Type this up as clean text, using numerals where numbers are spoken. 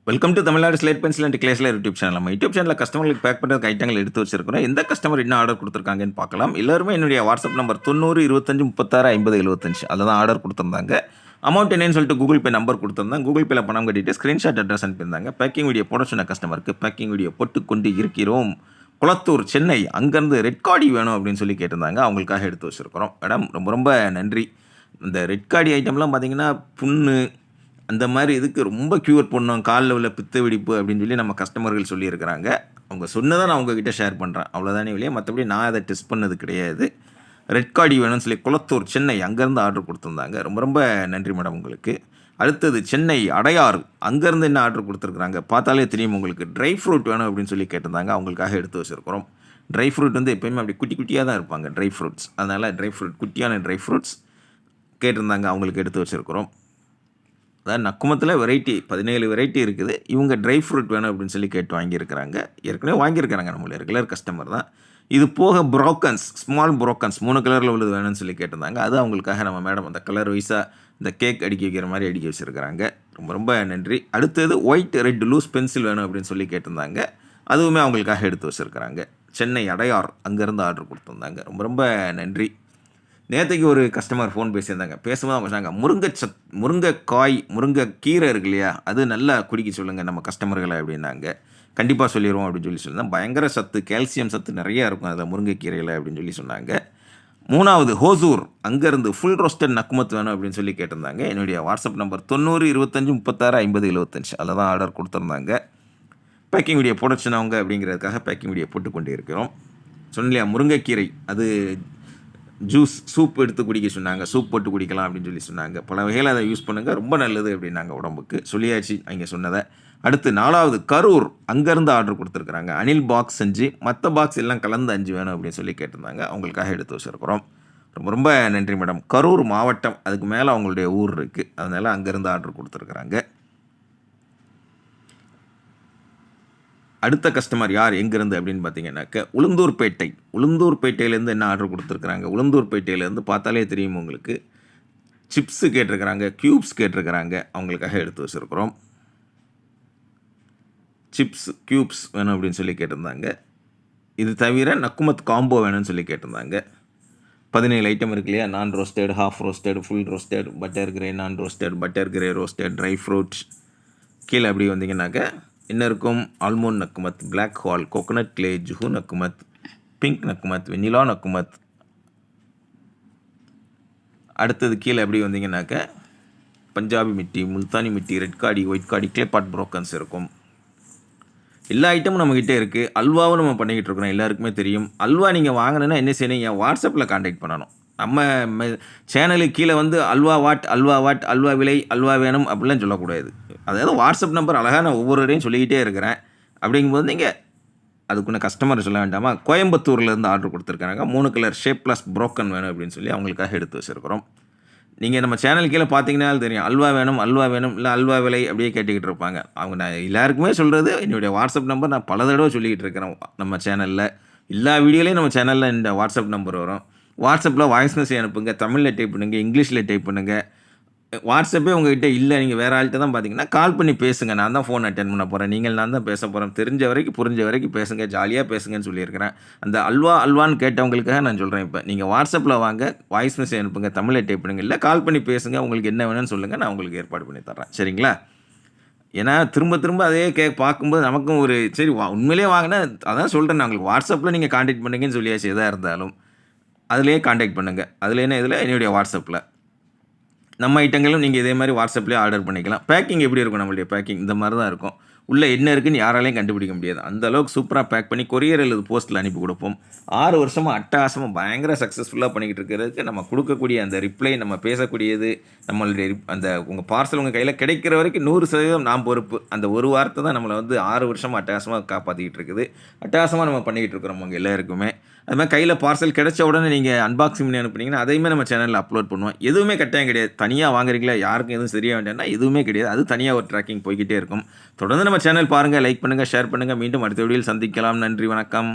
Welcome to Tamil Nadu slate pencil and கிளேஸ்ல YouTube channel. நம்ம YouTube சேனலில் கஸ்டமர்களுக்கு பேக் பண்ணுறதுக்கு ஐட்டங்கள் எடுத்து வச்சிருக்கிறோம். எந்த கஸ்டமர் என்ன ஆர்டர் கொடுத்துருக்காங்கன்னு பார்க்கலாம். எல்லாருமே என்னுடைய வாட்ஸ்அப் நம்பர் 90 25 36 50 75 அதில் தான் ஆர்டர் கொடுத்துருந்தாங்க. அமௌண்ட் என்னன்னு சொல்லிட்டு கூகுள் பே நம்பர் கொடுத்துருந்தாங்க. கூகுள் பேல பணம் கட்டிட்டு ஸ்க்ரீன்ஷாட் அட்ரஸ் அனுப்பியிருந்தாங்க. பேக்கிங் வீடியோ போட சொன்ன கஸ்டமருக்கு பேக்கிங் வீடியோ போட்டு கொண்டு இருக்கிறோம். குளத்தூர், சென்னை, அங்கேருந்து ரெட் கார்டி வேணும் அப்படின்னு சொல்லி கேட்டிருந்தாங்க. அவங்களுக்காக எடுத்து வச்சுருக்கிறோம். மேடம் ரொம்ப ரொம்ப நன்றி. இந்த ரெட் கார்டி ஐட்டம்லாம் பார்த்தீங்கன்னா புண்ணு அந்த மாதிரி இதுக்கு ரொம்ப க்யூர் பண்ணோம், காலில் உள்ள பித்த வெடிப்பு அப்படின்னு சொல்லி நம்ம கஸ்டமர்கள் சொல்லியிருக்கிறாங்க. அவங்க சொன்னதை நான் உங்ககிட்ட ஷேர் பண்ணுறேன், அவ்வளோதானே இல்லையா? மற்றபடி நான் அதை டெஸ்ட் பண்ணது கிடையாது. ரெட் கார்டி வேணும்னு சொல்லி குளத்தூர், சென்னை அங்கேருந்து ஆர்டர் கொடுத்துருந்தாங்க. ரொம்ப ரொம்ப நன்றி மேடம் உங்களுக்கு. அடுத்தது சென்னை அடையாறு, அங்கேருந்து என்ன ஆர்டர் கொடுத்துருக்குறாங்க பார்த்தாலே தெரியும் உங்களுக்கு. ட்ரை ஃப்ரூட் வேணும் அப்படின்னு சொல்லி கேட்டிருந்தாங்க. அவங்களுக்காக எடுத்து வச்சுருக்கிறோம். ட்ரை ஃப்ரூட் வந்து எப்போயுமே அப்படி குட்டி குட்டியாக தான் இருப்பாங்க ட்ரை ஃப்ரூட்ஸ். அதனால் ட்ரை ஃப்ரூட், குட்டியான ட்ரை ஃப்ரூட்ஸ் கேட்டிருந்தாங்க. அவங்களுக்கு எடுத்து வச்சுருக்கிறோம். அதாவது நக்குமத்தில் வெரைட்டி 17 வெரைட்டி இருக்குது. இவங்க ட்ரை ஃப்ரூட் வேணும் அப்படின்னு சொல்லி கேட்டு வாங்கியிருக்கிறாங்க. ஏற்கனவே வாங்கியிருக்கிறாங்க, நம்மள ரெகுலர் கஸ்டமர் தான். இது போக புரோக்கன்ஸ், ஸ்மால் புரோக்கன்ஸ் 3 கலரில் உள்ளது வேணும்னு சொல்லி கேட்டிருந்தாங்க. அது அவங்களுக்காக நம்ம மேடம் அந்த கலர் வைஸாக இந்த கேக் அடிக்க வைக்கிற மாதிரி அடிக்க வச்சுருக்கிறாங்க. ரொம்ப ரொம்ப நன்றி. அடுத்தது ஒயிட் ரெட் லூஸ் பென்சில் வேணும் அப்படின்னு சொல்லி கேட்டிருந்தாங்க. அதுவுமே அவங்களுக்காக எடுத்து வச்சுருக்கிறாங்க. சென்னை அடையார் அங்கேருந்து ஆர்டர் கொடுத்துருந்தாங்க. ரொம்ப ரொம்ப நன்றி. நேற்றுக்கு ஒரு கஸ்டமர் ஃபோன் பேசியிருந்தாங்க. பேசும்போது அவங்க சொன்னாங்க, முருங்கைக்காய், முருங்கைக்கீரை இருக்கு இல்லையா, அது நல்லா குடிக்க சொல்லுங்கள் நம்ம கஸ்டமர்களை அப்படின்னாங்க. கண்டிப்பாக சொல்லிடுவோம் அப்படின்னு சொல்லி சொல்லியிருந்தேன். பயங்கர சத்து, கால்சியம் சத்து நிறையா இருக்கும் அதில் முருங்கைக்கீரையில் அப்படின்னு சொல்லி சொன்னாங்க. 3வது ஹோசூர், அங்கேருந்து ஃபுல் ரோஸ்டட் நக்குமத் வேணும் அப்படின்னு சொல்லி கேட்டிருந்தாங்க. என்னுடைய வாட்ஸ்அப் நம்பர் 90 25 36 50 75 அதில் தான் ஆர்டர் கொடுத்துருந்தாங்க. பேக்கிங் வீடியோ போட சொன்னவங்க அப்படிங்கிறதுக்காக பேக்கிங் வீடியோ போட்டு கொண்டு இருக்கிறோம். சொன்னலையா முருங்கைக்கீரை, அது ஜூஸ் சூப் எடுத்து குடிக்க சொன்னாங்க. சூப் போட்டு குடிக்கலாம் அப்படின்னு சொல்லி சொன்னாங்க. பல வகையில் அதை யூஸ் பண்ணுங்கள், ரொம்ப நல்லது அப்படின்னாங்க உடம்புக்கு. சொல்லியாச்சு அவங்க சொன்னதை. அடுத்து 4வது கரூர், அங்கேருந்து ஆர்டர் கொடுத்துருக்குறாங்க. அனில் பாக்ஸ் 5, மற்ற பாக்ஸ் எல்லாம் கலந்து 5 வேணும் அப்படின்னு சொல்லி கேட்டிருந்தாங்க. அவங்களுக்காக எடுத்து வச்சுருக்கிறோம். ரொம்ப ரொம்ப நன்றி மேடம். கரூர் மாவட்டம், அதுக்கு மேலே அவங்களுடைய ஊர் இருக்குது, அதனால் அங்கேருந்து ஆர்டர் கொடுத்துருக்குறாங்க. அடுத்த கஸ்டமர் யார், எங்கேருந்து அப்படின்னு பார்த்தீங்கன்னாக்க உளுந்தூர்பேட்டை. உளுந்தூர்பேட்டையிலேருந்து என்ன ஆர்டர் கொடுத்துருக்குறாங்க. உளுந்தூர்பேட்டையிலேருந்து பார்த்தாலே தெரியும் உங்களுக்கு. சிப்ஸு கேட்டிருக்கிறாங்க, க்யூப்ஸ் கேட்டிருக்கிறாங்க. அவங்களுக்காக எடுத்து வச்சுருக்குறோம். சிப்ஸ் க்யூப்ஸ் வேணும் அப்படின்னு சொல்லி கேட்டிருந்தாங்க. இது தவிர நக்குமத் காம்போ வேணும்னு சொல்லி கேட்டிருந்தாங்க. 17 ஐட்டம் இருக்கு இல்லையா. Non roasted, half roasted, full roasted, butter grey non roasted, butter grey roasted, dry fruits. கீழே அப்படி வந்தீங்கன்னாக்க என்ன இருக்கும், ஆல்மோண்ட் நக்குமத், பிளாக் ஹால், கோகோனட் கிளே, ஜுஹு நக்குமத், பிங்க் நக்குமத், வெனிலா நக்குமத். அடுத்தது கீழே எப்படி வந்தீங்கன்னாக்க பஞ்சாபி மிட்டி, முல்தானி மிட்டி, ரெட் கார்டி, ஒயிட் கார்டி, கிளே பாட் புரோக்கன்ஸ் இருக்கும். எல்லா ஐட்டமும் நம்மக்கிட்டே இருக்குது. அல்வாவும் நம்ம பண்ணிக்கிட்டு இருக்கிறோம், எல்லாருக்குமே தெரியும். அல்வா நீங்கள் வாங்கினேன்னா என்ன செய்யணும், என் வாட்ஸ்அப்பில் கான்டாக்ட் பண்ணணும். நம்ம சேனலுக்கு கீழே வந்து அல்வா வாட், அல்வா வாட், அல்வா விலை, அல்வா வேணும் அப்படிலாம் சொல்லக்கூடாது. அதாவது வாட்ஸ்அப் நம்பர் அழகாக நான் ஒவ்வொரு இடையும் சொல்லிக்கிட்டே இருக்கிறேன். அப்படிங்கும்போது நீங்கள் அதுக்குன்னு கஸ்டமர் சொல்ல வேண்டாமா. கோயம்புத்தூர்லேருந்து ஆர்டர் கொடுத்துருக்காங்க. 3 கலர் ஷேப் ப்ளஸ் புரோக்கன் வேணும் அப்படின்னு சொல்லி அவங்களுக்காக எடுத்து வச்சுருக்கிறோம். நீங்கள் நம்ம சேனல் கீழே பார்த்தீங்கன்னாலும் தெரியும், அல்வா வேணும், அல்வா வேணும், இல்லை அல்வா விலை அப்படியே கேட்டுக்கிட்டு இருப்பாங்க. அவங்க நான் எல்லாருக்குமே சொல்கிறது, என்னுடைய வாட்ஸ்அப் நம்பர் நான் பல தடவை சொல்லிக்கிட்டு இருக்கிறேன். நம்ம சேனலில் எல்லா வீடியோலையும் நம்ம சேனலில் இந்த வாட்ஸ்அப் நம்பர் வரும். வாட்ஸ்அப்பில் வாய்ஸ் மெசேஜ் அனுப்புங்க, தமிழில் டைப் பண்ணுங்கள், இங்கிலீஷில் டைப் பண்ணுங்கள். வாட்ஸ்அப்பே உங்கள்கிட்ட இல்லை, நீங்கள் வேறு ஆள்கிட்ட தான் பார்த்தீங்கன்னா கால் பண்ணி பேசுங்க. நான் தான் ஃபோன் அட்டென்ட் பண்ண போகிறேன், நான் தான் பேச போகிறேன். தெரிஞ்ச வரைக்கும் புரிஞ்ச வரைக்கும் பேசுங்க, ஜாலியாக பேசுங்கன்னு சொல்லியிருக்கிறேன். அந்த அல்வான்னு கேட்டவங்களுக்காக நான் சொல்கிறேன். இப்போ நீங்கள் வாட்ஸ்அப்பில் வாங்க, வாய்ஸ் மெசேஜ் அனுப்புங்க, தமிழில் டைப் பண்ணுங்கள், இல்லை கால் பண்ணி பேசுங்க. உங்களுக்கு என்ன வேணும்னு சொல்லுங்கள், நான் உங்களுக்கு ஏற்பாடு பண்ணி தர்றேன். சரிங்களா? ஏன்னா திரும்ப திரும்ப அதே பார்க்கும்போது நமக்கும் ஒரு சரி உண்மையிலே வாங்கினா அதான் சொல்கிறேன். நான் உங்களுக்கு வாட்ஸ்அப்பில் நீங்கள் கான்டாக்ட் பண்ணுங்கன்னு சொல்லியாச்சு. எதாக இருந்தாலும் அதிலேயே கான்டாக்ட் பண்ணுங்கள். அதில் என்ன, இதில் என்னுடைய வாட்ஸ்அப்பில் நம்ம ஐட்டங்களும் நீங்கள் இதே மாதிரி வாட்ஸ்அப்லேயே ஆர்டர் பண்ணிக்கலாம். பேக்கிங் எப்படி இருக்கும், நம்மளுடைய பேக்கிங் இந்த மாதிரி தான் இருக்கும். உள்ளே என்ன இருக்குன்னு யாராலையும் கண்டுபிடிக்க முடியாது. அந்தளவுக்கு சூப்பராக பேக் பண்ணி கொரியர் அல்லது போஸ்ட்டில் அனுப்பி கொடுப்போம். 6 வருஷமாக அட்டகாசமாக பயங்கர சக்ஸஸ்ஃபுல்லாக பண்ணிக்கிட்டு இருக்கிறதுக்கு நம்ம கொடுக்கக்கூடிய அந்த ரிப்ளை, நம்ம பேசக்கூடியது, நம்மளுடைய அந்த உங்கள் பார்சல் உங்கள் கையில் கிடைக்கிற வரைக்கும் 100% நாம் பொறுப்பு. அந்த ஒரு வார்த்தை தான் நம்மளை வந்து 6 வருஷமாக அட்டகாசமாக காப்பாற்றிக்கிட்டு இருக்குது. அட்டகாசமாக நம்ம பண்ணிக்கிட்டு இருக்கிறோம் உங்கள் எல்லாருக்குமே. அது மாதிரி கையில் பார்சல் கிடைச்ச உடனே நீங்கள் அன்பாக்சிங் பண்ணி அனுப்புனீங்கன்னா அதையுமே நம்ம சேனலில் அப்லோட் பண்ணுவோம். எதுவுமே கட்டாயம் கிடையாது. தனியாக வாங்குறீங்களா, யாருக்கும் எதுவும் சரியாக வேண்டாம்னா எதுவுமே கிடையாது. அது தனியாக ஒரு ட்ராக்கிங் போய்கிட்டே இருக்கும். தொடர்ந்து நம்ம சேனல் பாருங்கள், லைக் பண்ணுங்கள், ஷேர் பண்ணுங்கள். மீண்டும் அடுத்த வீடியோவில் சந்திக்கலாம். நன்றி, வணக்கம்.